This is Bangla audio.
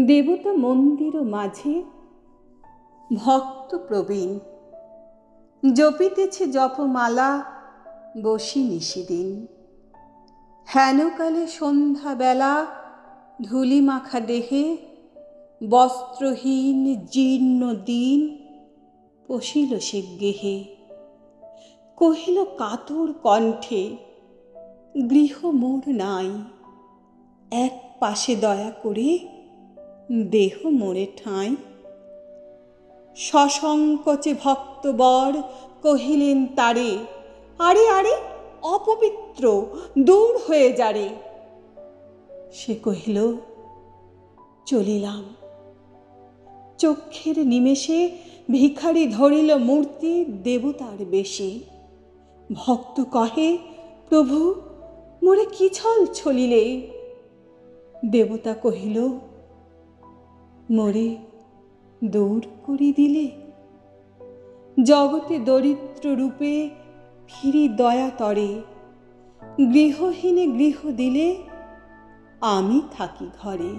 দেবতা মন্দির মাঝে ভক্ত প্রবীণ জপিতেছে জপমালা বসি নিশিদিন। হেনকালে সন্ধ্যাবেলা ধূলি মাখা দেহে বস্ত্রহীন জীর্ণ দিন পশিল সে গেহে। কহিল কাতর কণ্ঠে, গৃহ মোর নাই, এক পাশে দয়া করে দেহ মোরে ঠাঁই। সসংকোচে ভক্তবর কহিলেন তারে, আরে আরে অপবিত্র, দূর হয়ে যারে। সে কহিল, চলিলাম। চক্ষের নিমেষে ভিখারি ধরিল মূর্তি দেবতার বেশে। ভক্ত কহে, প্রভু মোরে কি ছল ছলিলে? দেবতা কহিল, মোরে দূর করি দিলে। জগতে দরিদ্র রূপে ফিরি দয়া তরে, গৃহহীনে গৃহ দিলে আমি থাকি ঘরে।